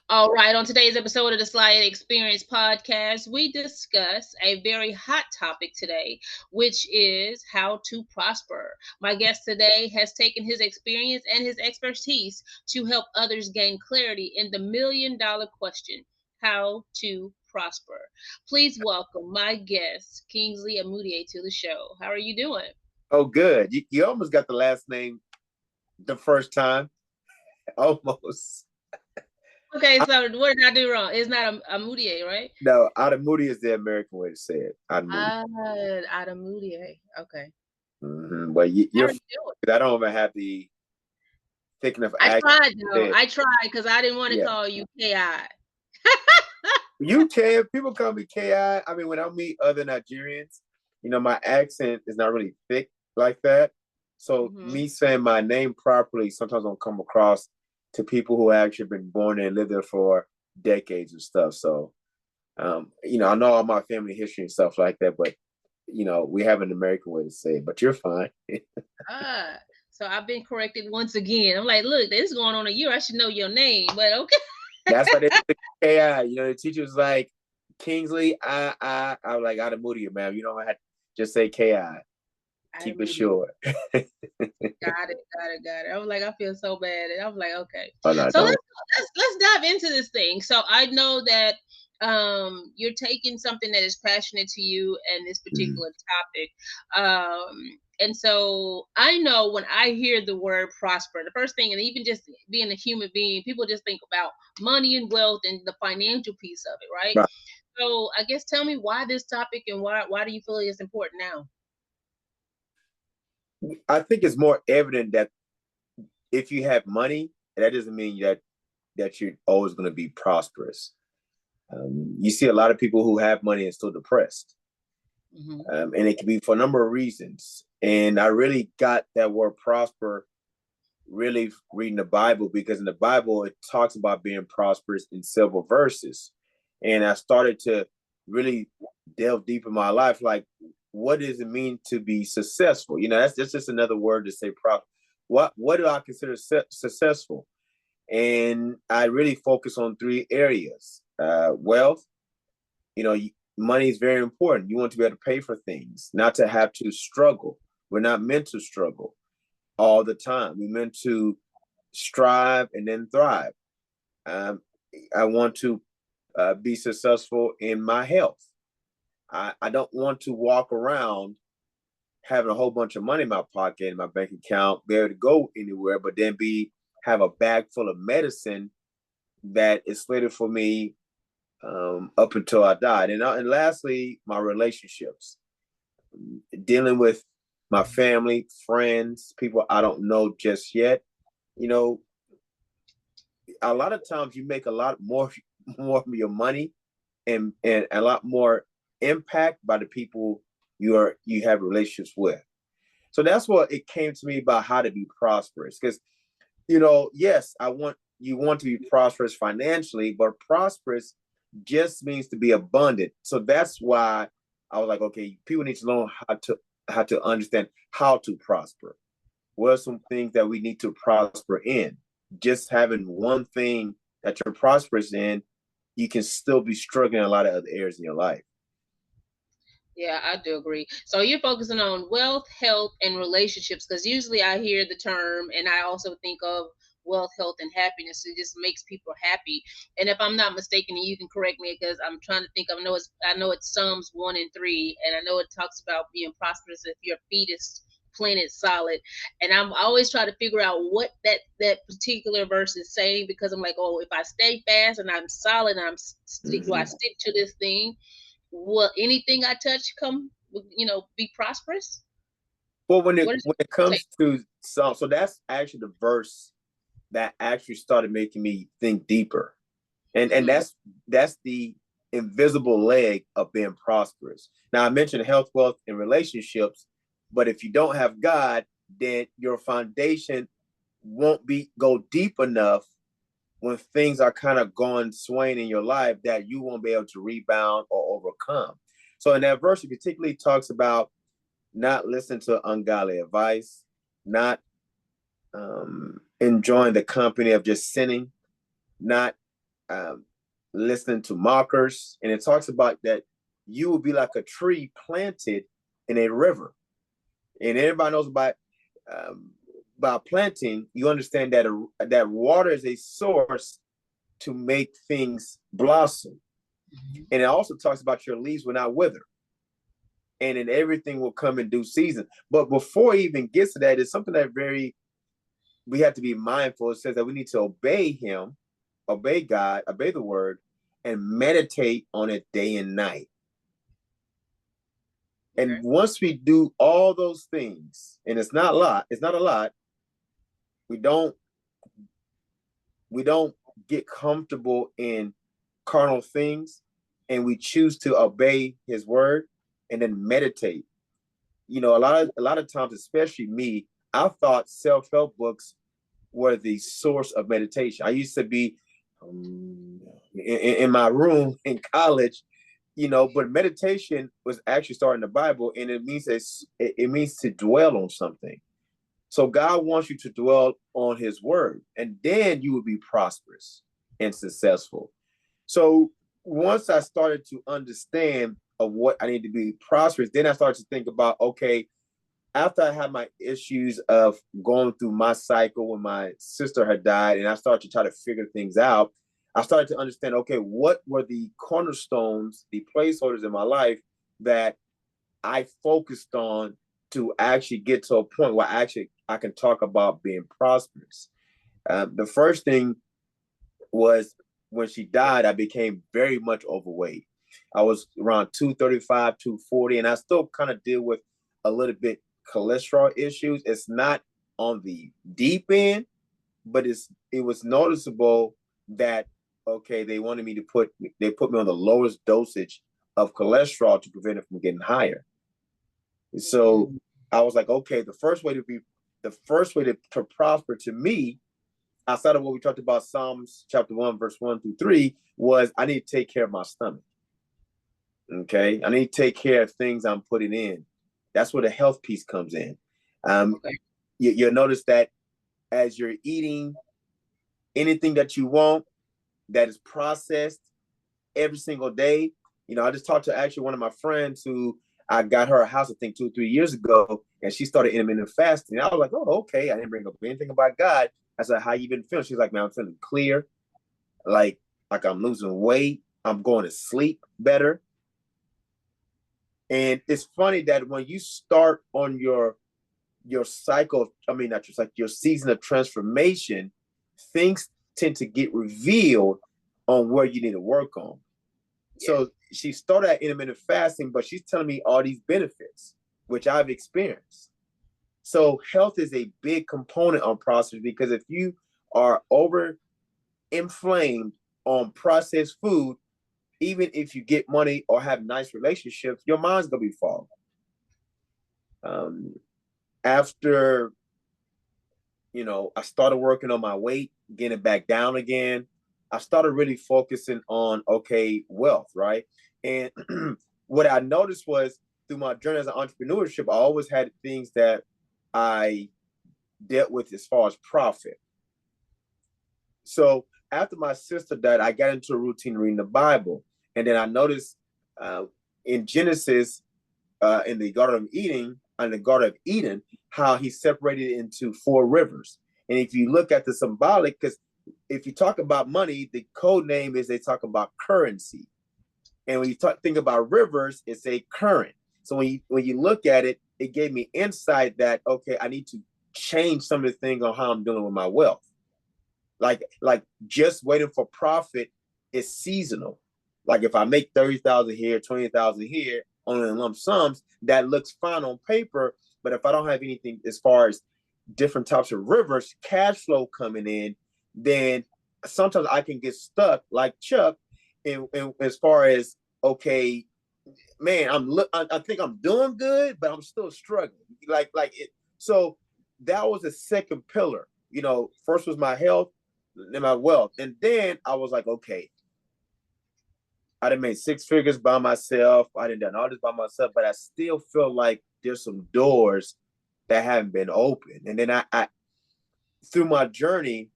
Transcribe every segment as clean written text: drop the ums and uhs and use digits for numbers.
All right, on today's episode of the Slide Experience podcast, we discuss a very hot topic today, which is how to prosper. My guest today has taken his experience and his expertise to help others gain clarity in the $1 million question: how to prosper. Please welcome my guest, Kingsley Idemudia, to the show. How are you doing? Oh, good. You almost got the last name the first time. Almost. Okay, so what did I do wrong? It's not a Moutier, right? No, Idemudia is the American way to say it. Idemudia. Ah, Moutier. Okay. But How you're are fine, you doing? 'cause I don't even have the thick enough I accent tried to though. say it. I tried because I didn't want to Yeah. call you KI. You can. People call me KI. I mean, when I meet other Nigerians, my accent is not really thick like that. So Hmm. me saying my name properly sometimes don't come across to people who actually been born there and lived there for decades and stuff. So I know all my family history and stuff like that, but we have an American way to say it, but you're fine. Ah, so I've been corrected once again. I'm like, look, this is going on a year. I should know your name, but okay. That's why they say AI. The teacher was like, Kingsley, I was like, Idemudia, man. You don't have to just say KI. I Keep it immediately short. got it. I was like, I feel so bad, and I was like, okay. Oh, no, So don't. let's dive into this thing. So I know that you're taking something that is passionate to you and this Mhm. particular topic. And so I know when I hear the word prosper, the first thing, and even just being a human being, people just think about money and wealth and the financial piece of it, right? Right. So I guess tell me why this topic and why do you feel it's important now? I think it's more evident that if you have money, that doesn't mean that you're always going to be prosperous. You see a lot of people who have money and still depressed, Hmm. and it can be for a number of reasons. And I really got that word prosper really reading the Bible, because in the Bible it talks about being prosperous in several verses. And I started to really delve deep in my life, like what does it mean to be successful? That's just another word to say what do I consider successful? And I really focus on three areas. Wealth, you know, money is very important. You want to be able to pay for things, not to have to struggle. We're not meant to struggle all the time. We're meant to strive and then thrive. Um, I want to be successful in my health. I don't want to walk around having a whole bunch of money in my pocket, in my bank account, be able to go anywhere, but then have a bag full of medicine that is slated for me up until I died. And lastly, my relationships, dealing with my family, friends, people I don't know just yet. You know, a lot of times you make a lot more of your money and a lot more impact by the people you have relationships with. So that's what it came to me about how to be prosperous. Because yes, you want to be prosperous financially, but prosperous just means to be abundant. So that's why I was like, okay, people need to learn how to understand how to prosper. What are some things that we need to prosper in? Just having one thing that you're prosperous in, you can still be struggling in a lot of other areas in your life. Yeah, I do agree. So you're focusing on wealth, health, and relationships because usually I hear the term and I also think of wealth, health, and happiness. It just makes people happy. And if I'm not mistaken, and you can correct me because I'm trying to think. I know it's Psalms 1 and 3, and I know it talks about being prosperous if your feet is planted solid. And I'm always trying to figure out what that particular verse is saying because I'm like, oh, if I stay fast and I'm solid, and do I Mm-hmm. stick to this thing? Will anything I touch be prosperous? Well, when it What is when it your take? comes to so that's actually the verse that actually started making me think deeper, and Hmm. that's the invisible leg of being prosperous. Now I mentioned health, wealth, and relationships, but if you don't have God, then your foundation won't be go deep enough when things are kind of going swaying in your life that you won't be able to rebound or overcome. So in that verse, it particularly talks about not listening to ungodly advice, not enjoying the company of just sinning, not um, listening to mockers, and it talks about that you will be like a tree planted in a river. And everybody knows um, about planting. You understand that that water is a source to make things blossom. And it also talks about your leaves will not wither, and then everything will come in due season. But before it even gets to that, it's something that we have to be mindful. It says that we need to obey him, obey God, obey the word, and meditate on it day and night. Okay. And once we do all those things, and it's not a lot, we don't get comfortable in carnal things, and we choose to obey his word and then meditate. A lot of times, especially me, I thought self-help books were the source of meditation. I used to be in my room in college, but meditation was actually starting the Bible, and it means to dwell on something. So God wants you to dwell on his word, and then you will be prosperous and successful. So once I started to understand of what I need to be prosperous, then I started to think about, okay, after I had my issues of going through my cycle when my sister had died, and I started to try to figure things out, I started to understand, okay, what were the cornerstones, the placeholders in my life that I focused on to actually get to a point where I can talk about being prosperous. The first thing was when she died, I became very much overweight. I was around 235, 240, and I still kind of deal with a little bit cholesterol issues. It's not on the deep end, but it was noticeable that, okay, they put me on the lowest dosage of cholesterol to prevent it from getting higher. So I was like, okay, the first way to prosper to me, outside of what we talked about, Psalms chapter 1, verse 1 through 3, was I need to take care of my stomach. Okay. I need to take care of things I'm putting in. That's where the health piece comes in. Okay. You'll notice that as you're eating anything that you want that is processed every single day. I just talked to actually one of my friends who I got her a house, I think 2 or 3 years ago, and she started intermittent fasting. I was like, oh, okay. I didn't bring up anything about God. I said, how you been feeling? She's like, man, I'm feeling clear. Like I'm losing weight. I'm going to sleep better. And it's funny that when you start on your cycle, I mean, not just like your season of transformation, things tend to get revealed on where you need to work on. Yes. So she started at intermittent fasting, but she's telling me all these benefits, which I've experienced. So health is a big component on prosperity, because if you are over inflamed on processed food, even if you get money or have nice relationships, your mind's gonna be fogged. After I started working on my weight, getting it back down again, I started really focusing on, okay, wealth, right? And what I noticed was through my journey as an entrepreneurship, I always had things that I dealt with as far as profit. So after my sister died, I got into a routine reading the Bible. And then I noticed uh, in Genesis, in the Garden of Eden, how he separated it into 4 rivers. And if you look at the symbolic, because if you talk about money, the code name is they talk about currency. And when you think about rivers, it's a current. So when you look at it, it gave me insight that, okay, I need to change some of the things on how I'm dealing with my wealth. Like just waiting for profit is seasonal. Like if I make 30,000 here, 20,000 here, only in lump sums, that looks fine on paper. But if I don't have anything as far as different types of rivers, cash flow coming in, then sometimes I can get stuck like Chuck in as far as, okay, man, I think I'm doing good, but I'm still struggling. Like it. So that was the second pillar. First was my health, then my wealth, and then I was like, okay, I done made 6 figures by myself. I done done all this by myself, but I still feel like there's some doors that haven't been opened. And then I through my journey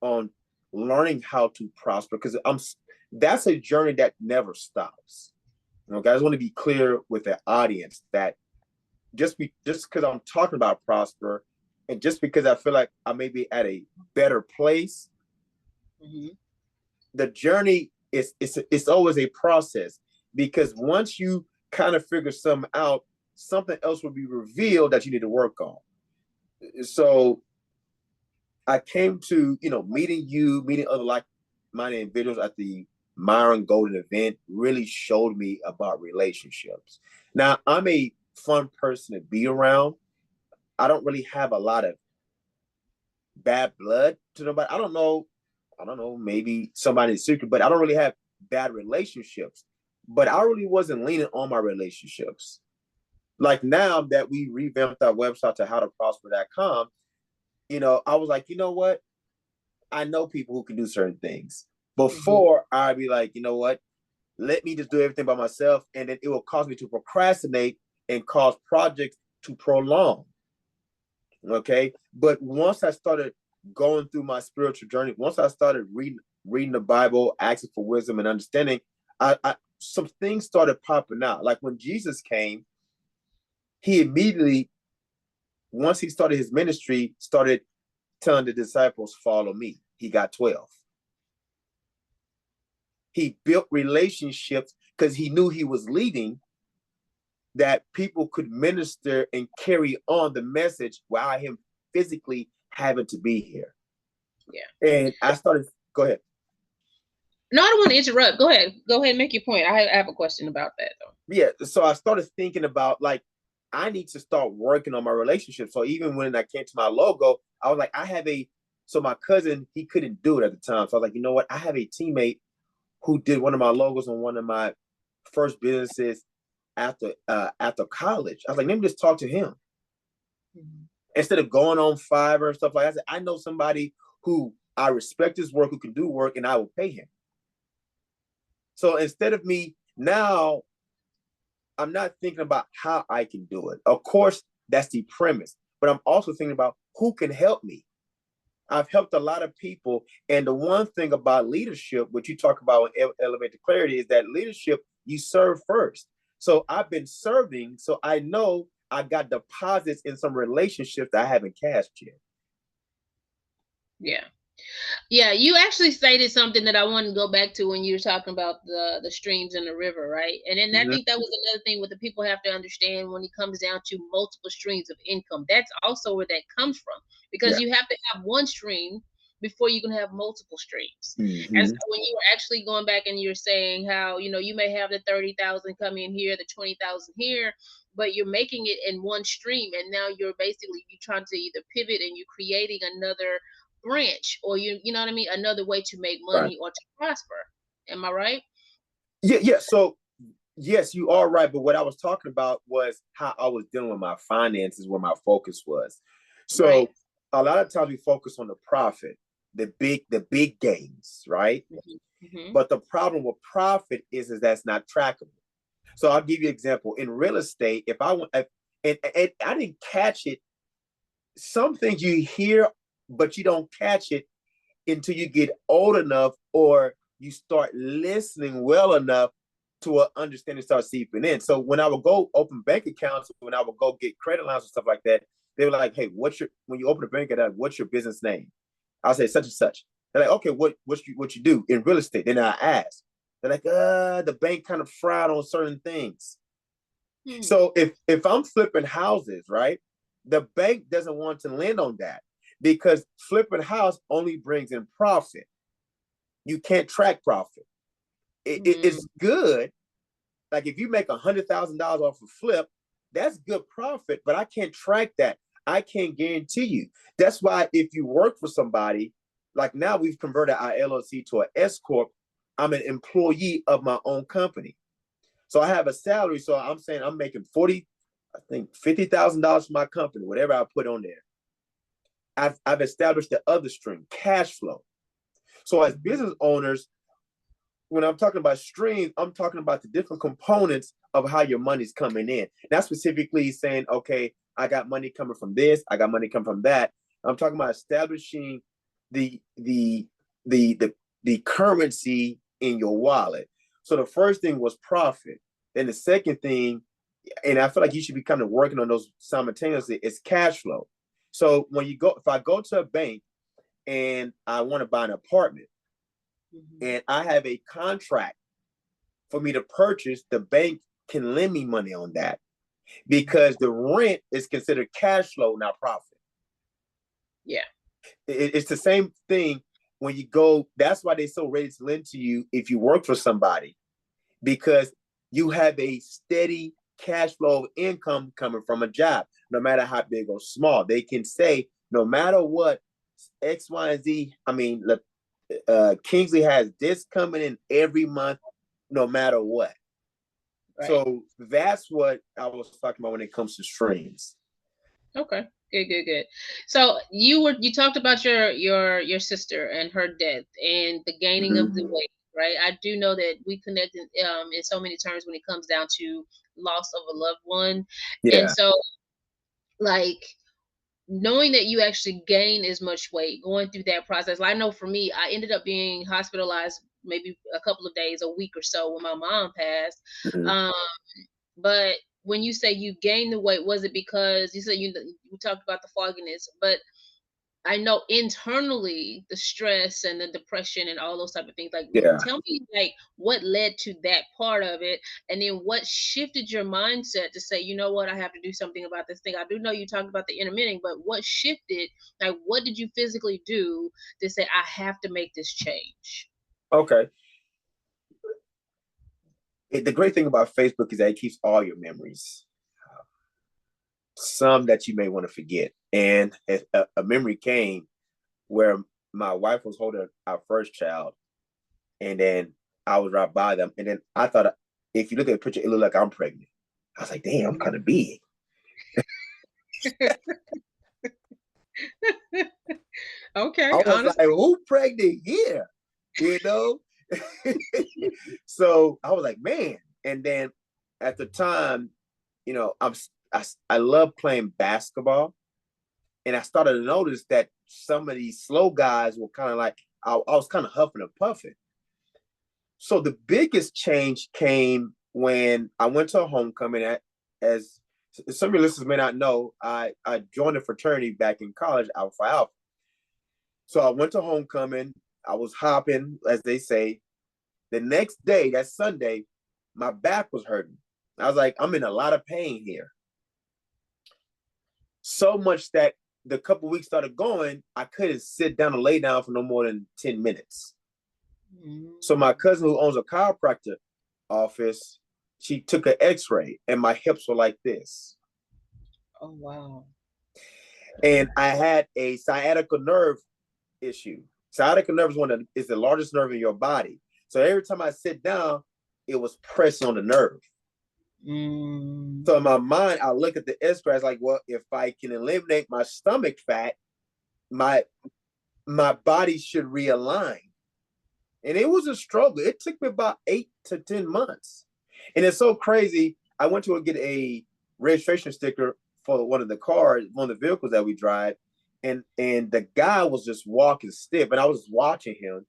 on learning how to prosper, because that's a journey that never stops. Okay, I just want to be clear with the audience that just because I'm talking about prosper, and just because I feel like I may be at a better place, Mm-hmm. the journey it's always a process, because once you kind of figure something out, something else will be revealed that you need to work on. So I came to, meeting other like-minded individuals at the Myron Golden event really showed me about relationships. Now, I'm a fun person to be around. I don't really have a lot of bad blood to nobody. I don't know, maybe somebody's secret, but I don't really have bad relationships. But I really wasn't leaning on my relationships. Like now that we revamped our website to howtoprosper.com, I was like, you know what? I know people who can do certain things. Mm-hmm. Before, I'd be like, you know what? Let me just do everything by myself, and then it will cause me to procrastinate and cause projects to prolong. Okay, but once I started going through my spiritual journey, once I started reading the Bible, asking for wisdom and understanding, some things started popping out. Like when Jesus came, he immediately, once he started his ministry, started telling the disciples, "Follow me." He got 12. He built relationships because he knew he was leaving, that people could minister and carry on the message without him physically having to be here. Yeah. And I started, go ahead. No, I don't want to interrupt. Go ahead. Go ahead and make your point. I have a question about that though. Yeah. So I started thinking about, like, I need to start working on my relationship. So even when I came to my logo, I was like, so my cousin, he couldn't do it at the time. So I was like, you know what? I have a teammate who did one of my logos on one of my first businesses after college. I was like, let me just talk to him. Mm-hmm. Instead of going on Fiverr and stuff like that, I said, I know somebody who I respect his work, who can do work, and I will pay him. So instead of me now, I'm not thinking about how I can do it. Of course, that's the premise, but I'm also thinking about who can help me. I've helped a lot of people. And the one thing about leadership, which you talk about in Elevate to Clarity, is that leadership, you serve first. So I've been serving, so I know I got deposits in some relationships that I haven't cashed yet. Yeah. Yeah, you actually stated something that I wanted to go back to when you were talking about the streams and the river, right? And then I think that was another thing what the people have to understand when it comes down to multiple streams of income. That's also where that comes from, because you have to have one stream before you can have multiple streams. And so when you were actually going back and you're saying how, you may have the 30,000 come in here, the 20,000 here, but you're making it in one stream, and now you're trying to either pivot and you're creating another branch, or you know what I mean, another way to make money or to prosper. Am I right? Yeah. So yes, you are right. But what I was talking about was how I was dealing with my finances, where my focus was. So a lot of times we focus on the profit, the big gains, right? Mm-hmm. But the problem with profit is that's not trackable. So I'll give you an example. In real estate, if I want, and I didn't catch it. Some things you hear, but you don't catch it until you get old enough, or you start listening well enough to understanding start seeping in. So when I would go open bank accounts, when I would go get credit lines and stuff like that, they were like, "Hey, when you open a bank account, what's your business name?" I'll say such and such. They're like, "Okay, what you do in real estate?" Then I ask. They're like, the bank kind of fried on certain things. So if I'm flipping houses, right, the bank doesn't want to lend on that, because flipping house only brings in profit. You can't track profit. It's good. Like if you make $100,000 off a flip, that's good profit, but I can't track that. I can't guarantee you. That's why if you work for somebody, like now we've converted our LLC to an S Corp, I'm an employee of my own company. So I have a salary. So I'm saying I'm making $50,000 for my company, whatever I put on there. I've established the other stream, cash flow. So as business owners, when I'm talking about streams, I'm talking about the different components of how your money's coming in. Not specifically saying, okay, I got money coming from this, I got money coming from that. I'm talking about establishing the the the the currency in your wallet. So the first thing was profit. Then the second thing, and I feel like you should be kind of working on those simultaneously, is cash flow. So when you go, if I go to a bank and I want to buy an apartment and I have a contract for me to purchase, the bank can lend me money on that because the rent is considered cash flow, not profit. Yeah. It's the same thing when you go. That's why they're so ready to lend to you if you work for somebody, because you have a steady cash flow of income coming from a job, no matter how big or small. They can say, no matter what, X, Y, and Z. I mean, look, Kingsley has this coming in every month, no matter what. Right. So that's what I was talking about when it comes to streams. Okay. Good. So you talked about your sister and her death and the gaining of the weight, right? I do know that we connect in so many terms when it comes down to loss of a loved one. Yeah. And so, like, knowing that you actually gain as much weight, going through that process. Like, I know for me, I ended up being hospitalized maybe a couple of days, a week or so when my mom passed. But when you say you gained the weight, was it because you said you talked about the fogginess? But I know internally the stress and the depression and all those type of things. Like, tell me, like, what led to that part of it, and then what shifted your mindset to say, you know what, I have to do something about this thing. I do know you talked about the intermittent, but what shifted? Like, what did you physically do to say, I have to make this change? Okay. The great thing about Facebook is that it keeps all your memories. Some that you may want to forget. And a memory came where my wife was holding our first child, and then I was right by them. And then I thought, if you look at the picture, it looked like I'm pregnant. I was like, damn, I'm kind of big. Okay. I was like, who pregnant here? You know? So I was like, man. And then at the time, you know, I love playing basketball. And I started to notice that some of these slow guys were kind of like, I was kind of huffing and puffing. So the biggest change came when I went to a homecoming. As some of your listeners may not know, I joined a fraternity back in college, Alpha Alpha. So I went to homecoming. I was hopping, as they say. The next day, that Sunday, my back was hurting. I was like, I'm in a lot of pain here. So much that the couple weeks started going, I couldn't sit down and lay down for no more than 10 minutes. So my cousin, who owns a chiropractor office, she took an x-ray and my hips were like this. Oh, wow. And I had a sciatica nerve issue. Sciatica nerve is the largest nerve in your body. So every time I sit down, it was pressing on the nerve. So in my mind, I look at the x-ray, I was like, well, if I can eliminate my stomach fat, my body should realign. And it was a struggle. It took me about 8 to 10 months. And it's so crazy. I went to get a registration sticker for one of the cars, one of the vehicles that we drive. And the guy was just walking stiff. And I was watching him.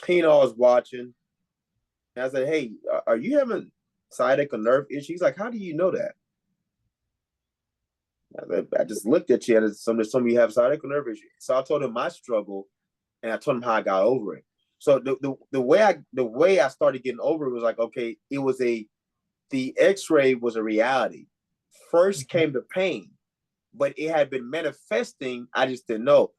I was watching. And I said, hey, are you having sciatica nerve issues? He's like, how do you know that? I just looked at you and some of you have sciatica nerve issues. So I told him my struggle. And I told him how I got over it. So the way I started getting over it was like, okay, the x-ray was a reality. First came the pain, but it had been manifesting. I just didn't know.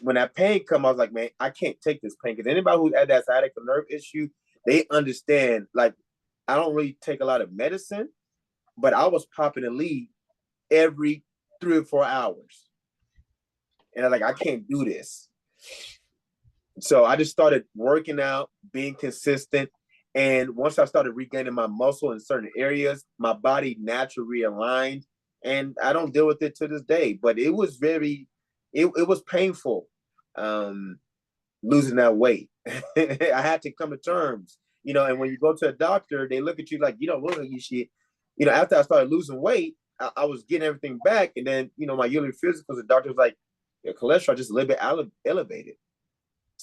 When that pain come, I was like, man, I can't take this pain. Because anybody who had that sciatica nerve issue, they understand, like, I don't really take a lot of medicine, but I was popping a lead every 3 or 4 hours. And I'm like, I can't do this. So I just started working out, being consistent. And once I started regaining my muscle in certain areas, my body naturally realigned. And I don't deal with it to this day. But it was it was painful losing that weight. I had to come to terms, and when you go to a doctor, they look at you like, you don't look like you shit. After I started losing weight, I was getting everything back. And then, my yearly physicals, the doctor was like, your cholesterol just a little bit elevated.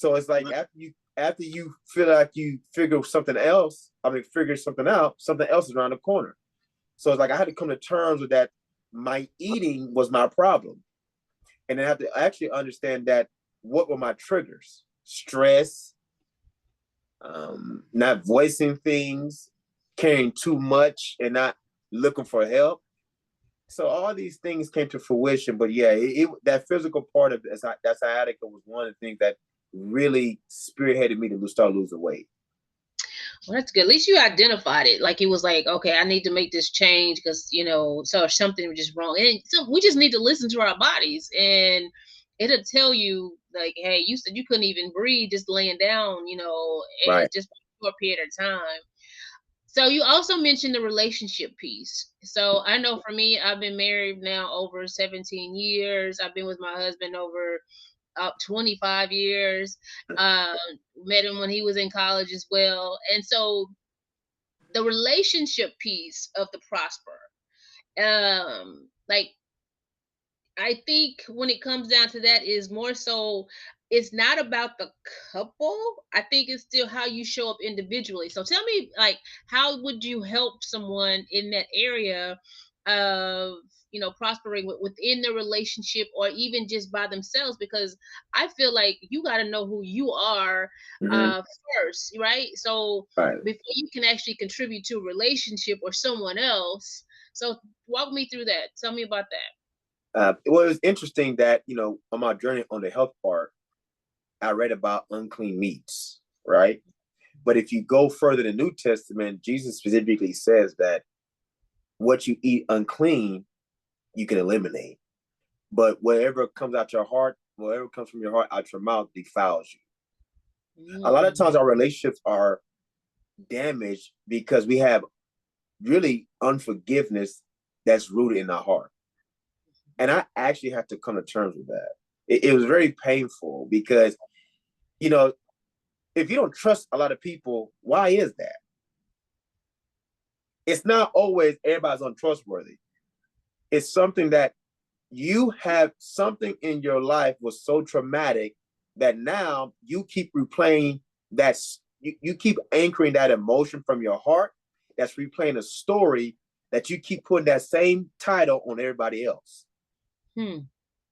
So it's like after you feel like you figure something else, figure something out, something else is around the corner. So it's like I had to come to terms with that. My eating was my problem, and then I have to actually understand that what were my triggers: stress, not voicing things, caring too much, and not looking for help. So all these things came to fruition. But yeah, that physical part of that sciatica was one of the things that really spearheaded me to start losing weight. Well, that's good. At least you identified it. Like it was like, okay, I need to make this change because so something was just wrong. And so we just need to listen to our bodies, and it'll tell you like, hey, you said you couldn't even breathe just laying down, and Right. just for a period of time. So you also mentioned the relationship piece. So I know for me, I've been married now over 17 years. I've been with my husband over 25 years. Uh, Met him when he was in college as well. And so the relationship piece of the prosper, like I think when it comes down to that is more so it's not about the couple. I think it's still how you show up individually. So tell me like how would you help someone in that area of prospering within the relationship or even just by themselves, because I feel like you got to know who you are Mm-hmm. first, right? So Right. before you can actually contribute to a relationship or someone else. So walk me through that. Tell me about that. Well, it was interesting that on my journey on the health part, I read about unclean meats, right? But if you go further in the New Testament, Jesus specifically says that what you eat unclean, you can eliminate. But whatever comes out your heart, whatever comes from your heart out your mouth defiles you. A lot of Mm. times our relationships are damaged because we have really unforgiveness that's rooted in our heart. And I actually had to come to terms with that. It was very painful because, you know, if you don't trust a lot of people, why is that? It's not always everybody's untrustworthy. It's something that you have something in your life was so traumatic that now you keep replaying that you keep anchoring that emotion from your heart that's replaying a story that you keep putting that same title on everybody else. Hmm.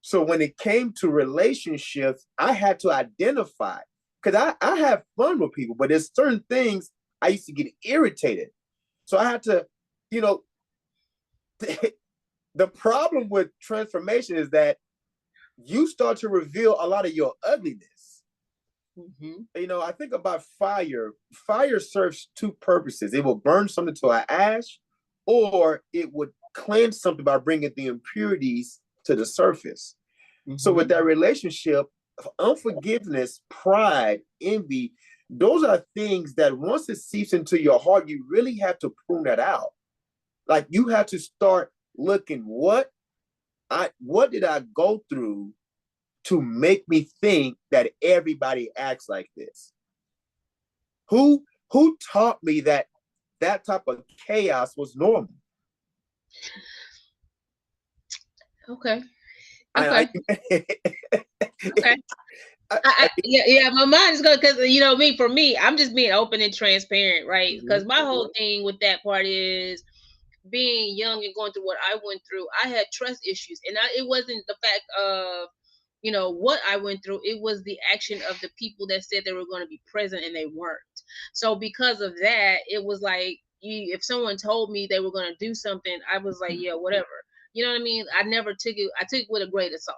So when it came to relationships, I had to identify because I have fun with people, but there's certain things I used to get irritated. So I had to, you know, the problem with transformation is that you start to reveal a lot of your ugliness. Mm-hmm. I think about fire. Fire serves two purposes. It will burn something to an ash, or it would cleanse something by bringing the impurities to the surface. So with Mm-hmm. that relationship, unforgiveness, pride, envy, those are things that once it seeps into your heart, you really have to prune that out. Like you have to start looking what did I go through to make me think that everybody acts like this? Who taught me that that type of chaos was normal? Okay. I, Okay. I, Okay. Yeah, yeah, my mind is going because me for me, I'm just being open and transparent, right? Because my whole thing with that part is being young and going through what I went through. I had trust issues, and it wasn't the fact of what I went through. It was the action of the people that said they were going to be present and they weren't. So because of that, it was like if someone told me they were going to do something, I was like, yeah, whatever. You know what I mean? I never took it. I took it with a grain of salt,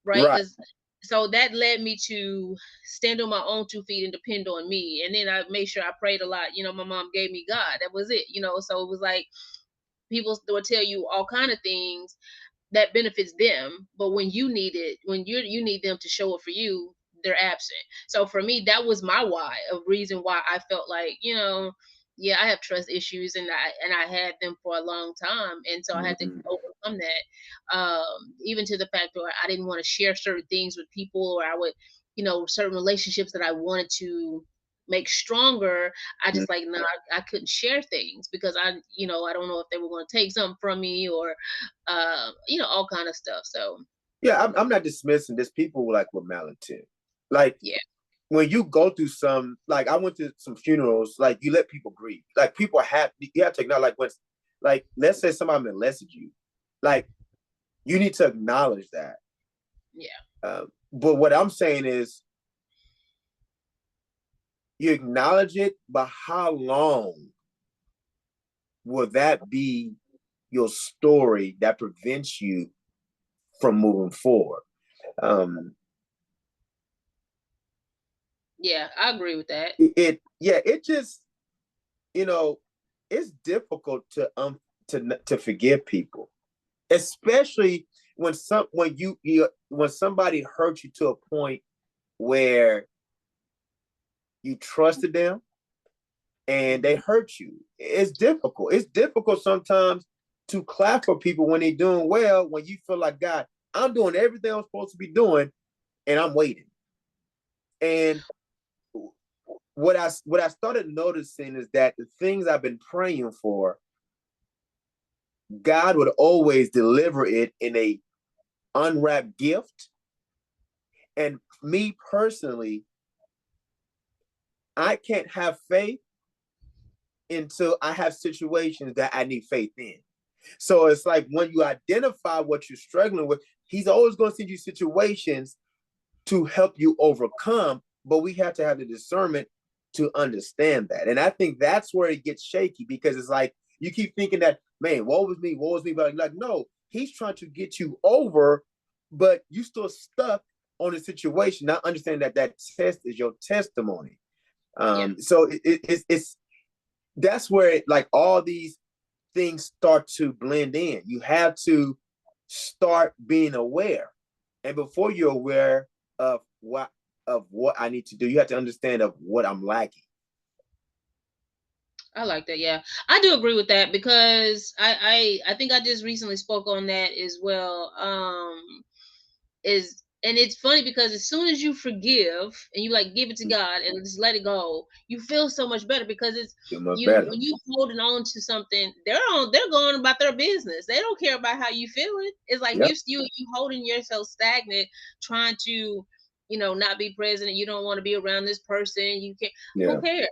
right? right. Because so that led me to stand on my own 2 feet and depend on me. And then I made sure I prayed a lot. My mom gave me God. That was it. So it was like people will tell you all kind of things that benefits them, but when you need it, when you need them to show up for you, they're absent. So for me, that was my why, a reason why I felt like yeah, I have trust issues, and I had them for a long time, and so I had to Mhm. overcome that. Even to the fact where I didn't want to share certain things with people, or I would, certain relationships that I wanted to make stronger. I just like no, I couldn't share things because I don't know if they were going to take something from me or all kind of stuff. So Yeah, I'm not dismissing this. People like with malintent. Like yeah. when you go through some, like I went to some funerals, like you let people grieve. Like people have, you have to acknowledge, like when, like let's say somebody molested you, like you need to acknowledge that. Yeah. But what I'm saying is, you acknowledge it, but how long will that be your story that prevents you from moving forward? Um, Yeah, I agree with that. yeah, it just, you know, it's difficult to forgive people, especially when somebody hurts you to a point where you trusted them and they Mhm. hurt you. It's difficult. It's difficult sometimes to clap for people when they're doing well, when you feel like, God, I'm doing everything I'm supposed to be doing and I'm waiting. And what I started noticing is that the things I've been praying for, God would always deliver it in a unwrapped gift. And me personally, I can't have faith until I have situations that I need faith in. So it's like when you identify what you're struggling with, he's always going to send you situations to help you overcome, but we have to have the discernment to understand that. And I think that's where it gets shaky, because it's like you keep thinking that, man, woe was me, but like, no, he's trying to get you over, but you still stuck on the situation, not understanding that that test is your testimony. Yeah. So it's that's where like all these things start to blend in. You have to start being aware, and before you're aware of what I need to do, you have to understand of what I'm lacking. I like that. Yeah, I do agree with that because I think I just recently spoke on that as well. Is and it's funny because as soon as you forgive and you like give it to God and just let it go, you feel so much better because it's Feel much you better. when you holding on to something, they're going about their business. They don't care about how you feeling. It's like Yep. you holding yourself stagnant, trying to not be present. You don't want to be around this person. You can't. Who Yeah. cares?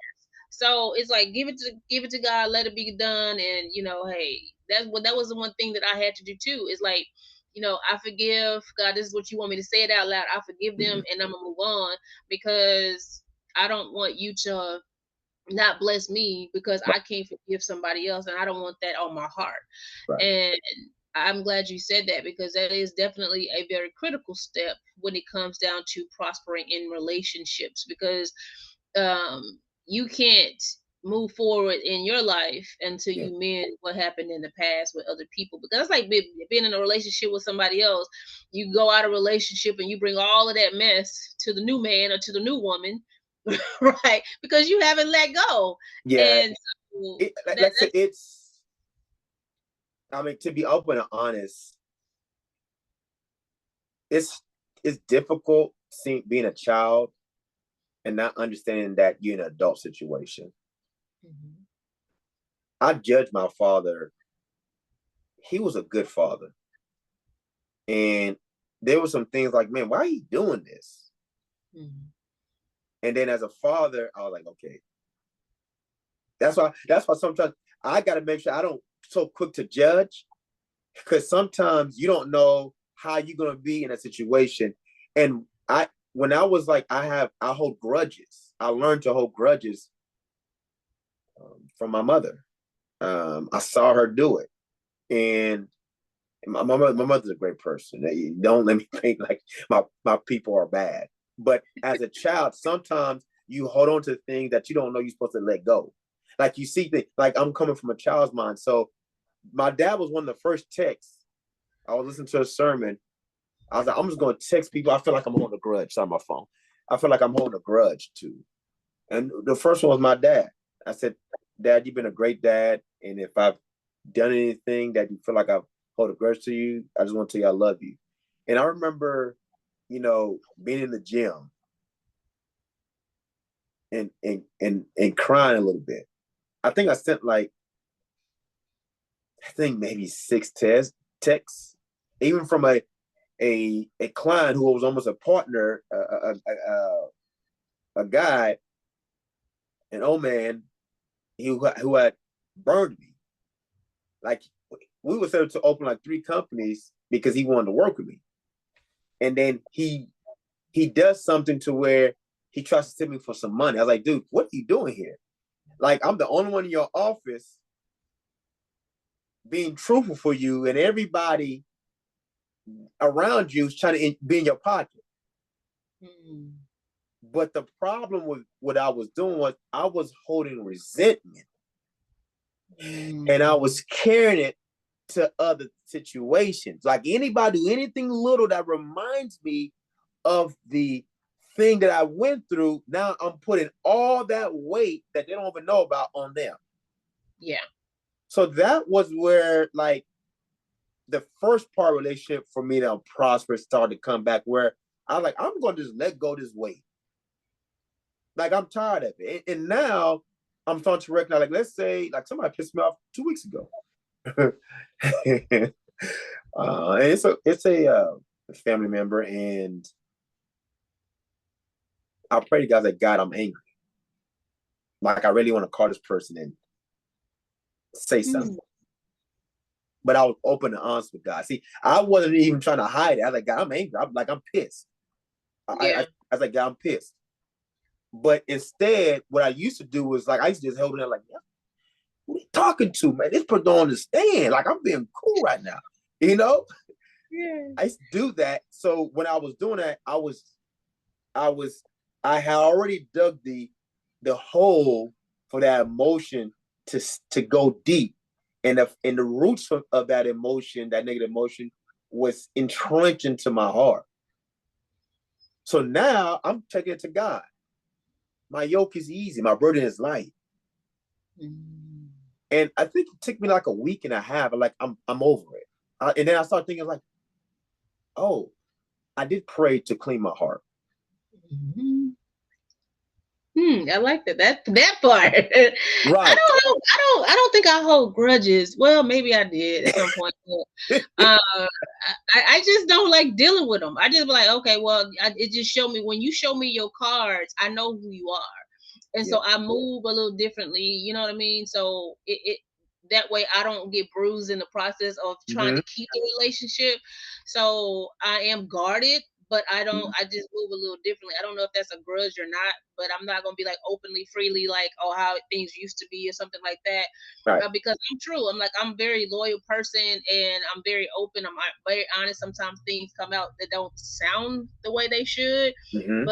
So it's like give it to God, let it be done, and hey, that was the one thing that I had to do too. Is like, I forgive God. This is what you want me to say it out loud. I forgive them, Mm-hmm. and I'm gonna move on because I don't want you to not bless me because Right. I can't forgive somebody else, and I don't want that on my heart. Right. And I'm glad you said that because that is definitely a very critical step when it comes down to prospering in relationships because you can't move forward in your life until Yeah. you mend what happened in the past with other people because it's like being in a relationship with somebody else. You go out of relationship and you bring all of that mess to the new man or to the new woman, right? Because you haven't let go. Yeah. And so Like I said, it's. I mean, to be open and honest, it's it's difficult seeing being a child and not understanding that you're in an adult situation. Mhm. I judge my father. He was a good father, and there were some things like, man, why are you doing this? Mhm. And then as a father, I was like, okay, that's why sometimes I got to make sure I don't so quick to judge, because sometimes you don't know how you're gonna be in a situation. And when I was like, I hold grudges. I learned to hold grudges from my mother. I saw her do it, and my mother's a great person. Don't let me think like my people are bad. But as a child, sometimes you hold on to things that you don't know you're supposed to let go. Like you see things, like I'm coming from a child's mind. So my dad was one of the first texts. I was listening to a sermon. I was like, I'm just going to text people. I feel like I'm holding a grudge. On my phone. I feel like I'm holding a grudge too. And the first one was my dad. I said, Dad, you've been a great dad. And if I've done anything that you feel like I've hold a grudge to you, I just want to tell you I love you. And I remember, being in the gym and crying a little bit. I think I sent like maybe six texts, even from a client who was almost a partner, a guy, an old man, who had burned me. Like we were set to open like 3 companies because he wanted to work with me, and then he does something to where he tries to send me for some money. I was like, dude, what are you doing here? Like, I'm the only one in your office being truthful for you, and everybody around you is trying to be in your pocket. Mm. But the problem with what I was doing was I was holding resentment, and I was carrying it to other situations. Like anybody do anything little that reminds me of the thing that I went through, now I'm putting all that weight that they don't even know about on them. Yeah. So that was where like the first part of relationship for me to prosper started to come back, where I was like, I'm going to just let go of this weight. Like I'm tired of it. And now I'm starting to recognize, like, let's say like somebody pissed me off 2 weeks ago. And it's a family member, and I pray to God that God, I'm angry. Like I really want to call this person and say something. But I was open and honest with God. See, I wasn't even trying to hide it. I was like, God, I'm angry. I'm pissed. I was like, God, I'm pissed. But instead, what I used to do was like, I used to just hold it like, yeah, who are you talking to, man? This person don't understand. Like, I'm being cool right now. You know? Yeah. I used to do that. So when I was doing that, I had already dug the hole for that emotion to go deep. And the roots of that emotion, that negative emotion, was entrenched into my heart. So now I'm taking it to God. My yoke is easy. My burden is light. Mm. And I think it took me like a week and a half. Like I'm over it. And then I started thinking like, oh, I did pray to clean my heart. Mm-hmm. I like that part. Right. I don't think I hold grudges. Well, maybe I did at some point. I just don't like dealing with them. I just be like, okay, well, it just showed me, when you show me your cards, I know who you are, and so I move a little differently. You know what I mean? So it that way I don't get bruised in the process of trying to keep the relationship. So I am guarded. But I just move a little differently. I don't know if that's a grudge or not, but I'm not going to be like openly, freely, like, oh, how things used to be or something like that. Right. Because I'm true. I'm a very loyal person, and I'm very open. I'm very honest. Sometimes things come out that don't sound the way they should. Mm-hmm.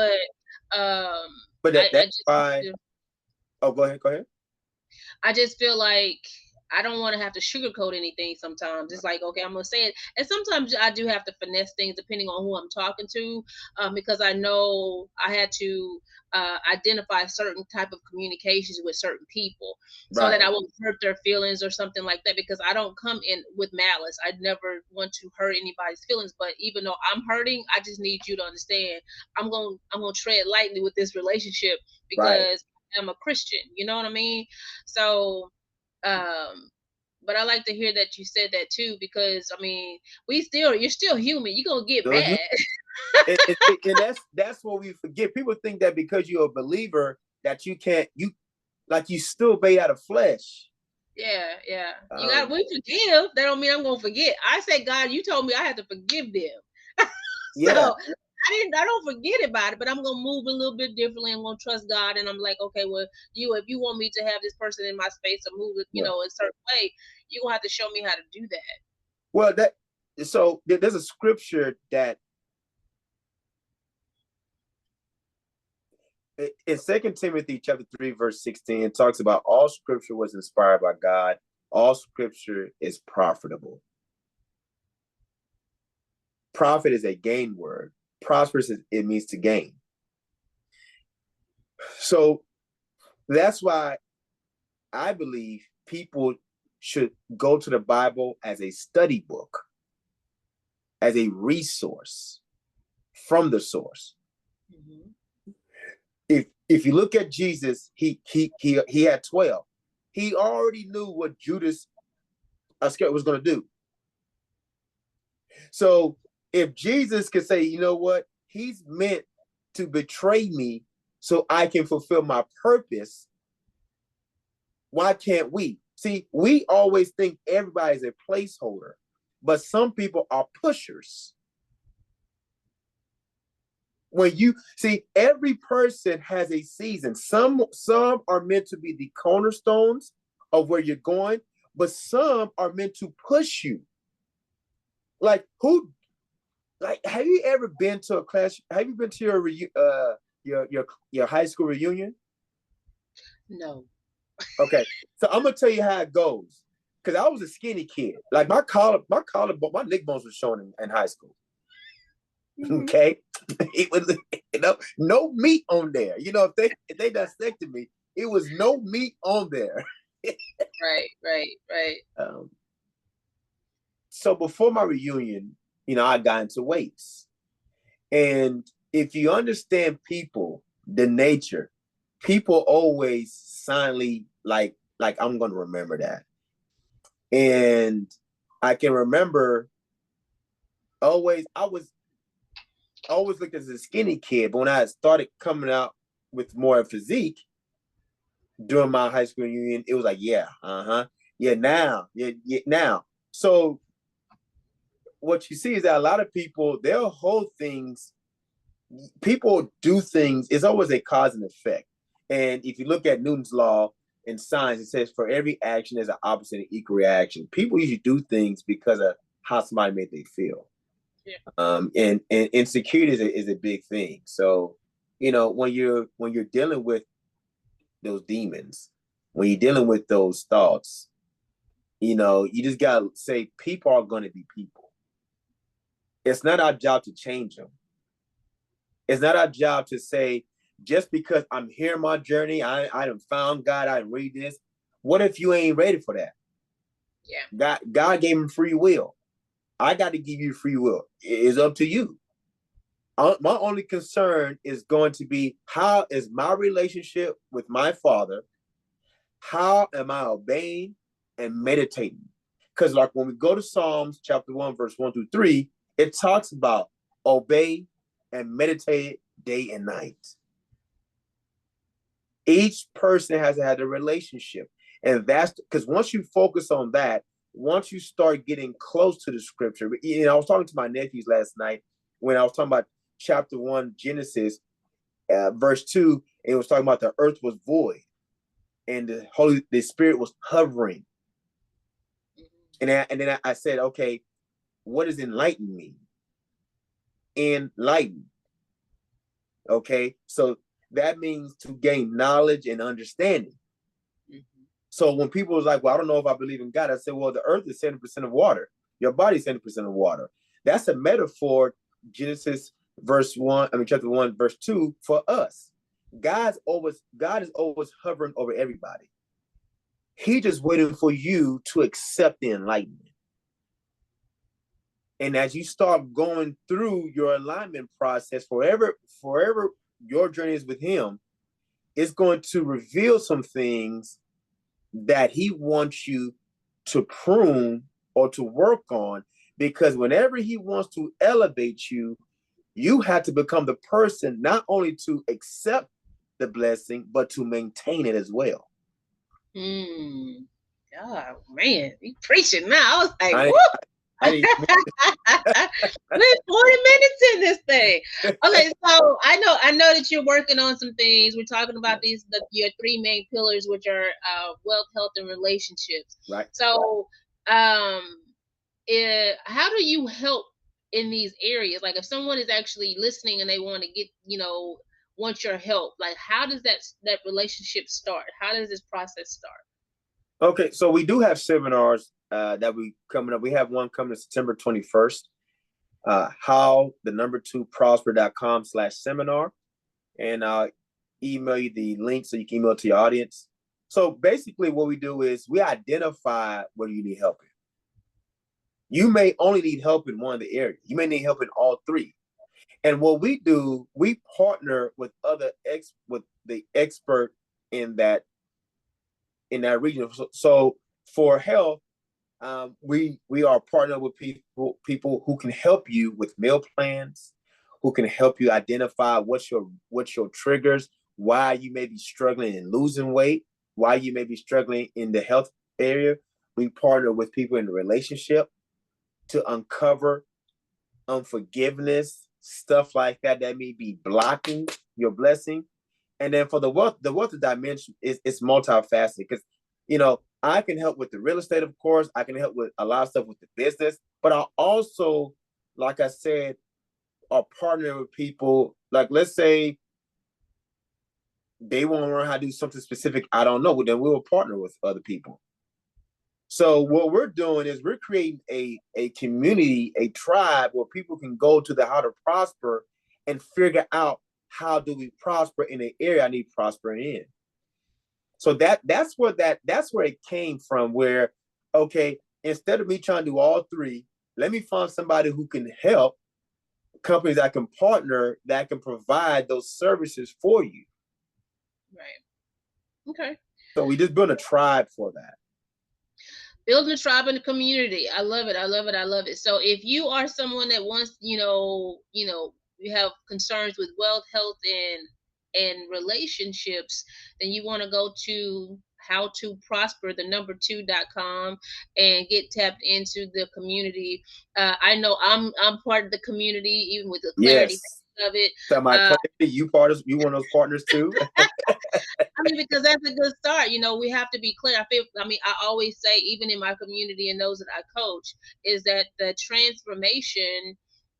But that's why. Oh, go ahead. I just feel like I don't want to have to sugarcoat anything sometimes. It's like, okay, I'm going to say it. And sometimes I do have to finesse things depending on who I'm talking to, because I know I had to identify certain type of communications with certain people so that I won't hurt their feelings or something like that, because I don't come in with malice. I never want to hurt anybody's feelings. But even though I'm hurting, I just need you to understand I'm going to tread lightly with this relationship because I'm a Christian. You know what I mean? So but I like to hear that you said that too, because I mean, you're still human. You're gonna get mad. and that's what we forget. People think that because you're a believer that you still made out of flesh. Yeah. We forgive. That don't mean I'm gonna forget. I say, God, you told me I had to forgive them. So I don't forget about it, but I'm gonna move a little bit differently. I'm gonna trust God, and I'm like, okay, well, if you want me to have this person in my space or move it, a certain way, you're gonna have to show me how to do that. Well, so there's a scripture that in 2 Timothy chapter 3, verse 16, it talks about all scripture was inspired by God. All scripture is profitable. Profit is a gain word. Prosperous, it means to gain. So that's why I believe people should go to the Bible as a study book, as a resource from the source. Mm-hmm. If you look at Jesus, he had 12. He already knew what Judas Iscariot was going to do. So if Jesus could say, you know what, he's meant to betray me so I can fulfill my purpose. Why can't we? See, we always think everybody's a placeholder, but some people are pushers. When you see, every person has a season. Some are meant to be the cornerstones of where you're going, but some are meant to push you. Like who? Like, have you ever been to a class? Have you been to your high school reunion? No. Okay, so I'm gonna tell you how it goes. Because I was a skinny kid. Like my leg bones were showing in high school. Mhm. Okay, it was no meat on there. If they dissected me, it was no meat on there. Right, right, right. um, so before my reunion, I got into weights, and if you understand people, the nature, people always silently like I'm gonna remember that, and I can remember always. I was always looked as a skinny kid, but when I started coming out with more physique during my high school reunion, it was like, yeah, yeah, now, yeah, now. So what you see is that a lot of people, they'll hold things, people do things, it's always a cause and effect. And if you look at Newton's law in science, it says for every action, there's an opposite and equal reaction. People usually do things because of how somebody made they feel. Yeah. And insecurity is a big thing. So, when you're dealing with those demons, when you're dealing with those thoughts, you just gotta say people are gonna be people. It's not our job to change them. It's not our job to say, just because I'm here in my journey, I done found God, I read this. What if you ain't ready for that? Yeah. God gave him free will. I got to give you free will. It's up to you. My only concern is going to be, how is my relationship with my Father? How am I obeying and meditating? Because like when we go to Psalms chapter 1, verse 1 through 3, it talks about obey and meditate day and night. Each person has had a relationship. And that's because once you focus on that, once you start getting close to the scripture, I was talking to my nephews last night when I was talking about chapter 1, Genesis, verse 2, it was talking about the earth was void and the Spirit was hovering. And then I said, okay, what does enlighten mean? Enlighten. Okay, so that means to gain knowledge and understanding. Mm-hmm. So when people was like, well, I don't know if I believe in God, I said, well, the earth is 70% of water. Your body is 70% of water. That's a metaphor, Genesis chapter 1, verse 2, for us. God is always hovering over everybody. He just waiting for you to accept the enlightenment. And as you start going through your alignment process, forever your journey is with him, it's going to reveal some things that he wants you to prune or to work on, because whenever he wants to elevate you, you have to become the person not only to accept the blessing, but to maintain it as well. Oh man, you preaching now. I was like, I, woo! I, We're 40 minutes in this thing. Okay, so I know that you're working on some things. We're talking about your three main pillars, which are wealth, health, and relationships. right. So, how do you help in these areas? Like, if someone is actually listening and they want to get, want your help, like, how does that relationship start? How does this process start? Okay, so we do have seminars that we coming up. We have one coming September 21st. How the number 2 prosper.com/seminar, and I'll email you the link so you can email it to your audience. So basically what we do is we identify where you need help in. You may only need help in one of the areas. You may need help in all three. And what we do, we partner with with the expert in that region. So for health, we are partnered with people who can help you with meal plans, who can help you identify what's your triggers, why you may be struggling in losing weight, why you may be struggling in the health area. We partner with people in the relationship to uncover unforgiveness, stuff like that that may be blocking your blessing. And then for the wealth dimension is it's multifaceted because I can help with the real estate, of course. I can help with a lot of stuff with the business, but I also, like I said, are partnering with people. Like, let's say they want to learn how to do something specific. I don't know. Well, then we will partner with other people. So what we're doing is we're creating a community, a tribe where people can go to the How to Prosper and figure out how do we prosper in the area I need prospering in. So that's where it came from. Where, okay, instead of me trying to do all three, let me find somebody who can help, companies that can partner, that can provide those services for you. Right. Okay. So we just built a tribe for that. Building a tribe in the community. I love it. I love it. I love it. So if you are someone that wants, you have concerns with wealth, health, and relationships, then you want to go to how to prosper the number 2.com and get tapped into the community. I know I'm part of the community, even with the clarity Yes. of it. So my clarity, you one of those partners too. I mean, because that's a good start. We have to be clear. I always say, even in my community and those that I coach, is that the transformation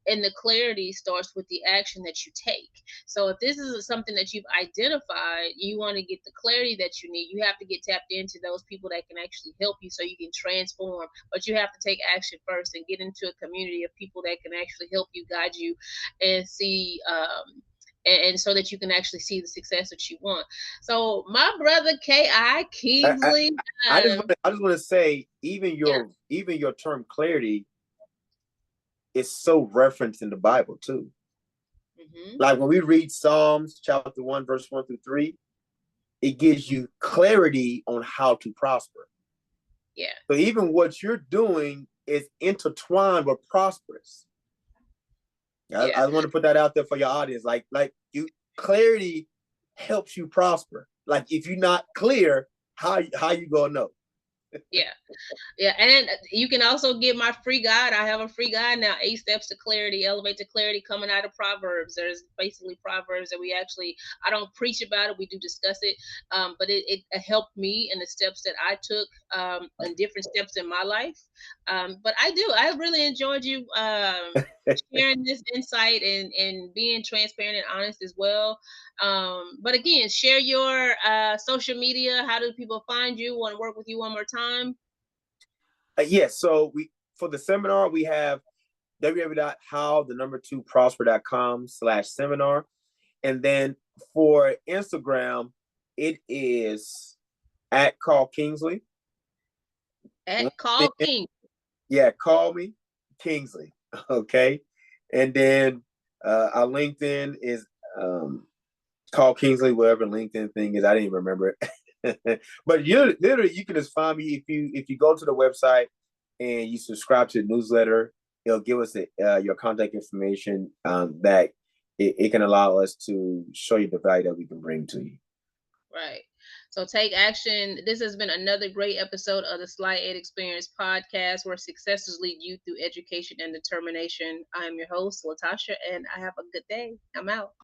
and the clarity starts with the action that you take. So if this is something that you've identified, you want to get the clarity that you need. You have to get tapped into those people that can actually help you so you can transform. But you have to take action first and get into a community of people that can actually help you, guide you, and see. And so that you can actually see the success that you want. So my brother K.I. I, Kingsley, I just want to say, yeah, even your term clarity is so referenced in the Bible too. mm-hmm. Like when we read Psalms chapter 1, verse 1 through 3, it gives you clarity on how to prosper. Yeah. So even what you're doing is intertwined with prosperous. Yeah. I want to put that out there for your audience. Like you, clarity helps you prosper. Like if you're not clear, how you gonna know? Yeah. Yeah, and you can also get my free guide. I have a free guide now, 8 Steps to Clarity, Elevate to Clarity, coming out of Proverbs. There's basically Proverbs that I don't preach about it, we do discuss it, but it helped me in the steps that I took, and different steps in my life. But I really enjoyed you sharing this insight and being transparent and honest as well. But again, share your social media. How do people find you? Want to work with you one more time? Yes. So we for the seminar we have www.howthe2prosper.com/seminar, and then for Instagram it is at Call Kingsley. At Call King. Yeah, call me Kingsley. Okay, and then our LinkedIn is Call Kingsley, whatever LinkedIn thing is. I didn't even remember it. But you literally you can just find me if you go to the website and you subscribe to the newsletter. It'll give us your contact information that it can allow us to show you the value that we can bring to you. Right. So take action. This has been another great episode of the Slight Ed Experience podcast, where successes lead you through education and determination. I am your host, Latasha, and I have a good day. I'm out.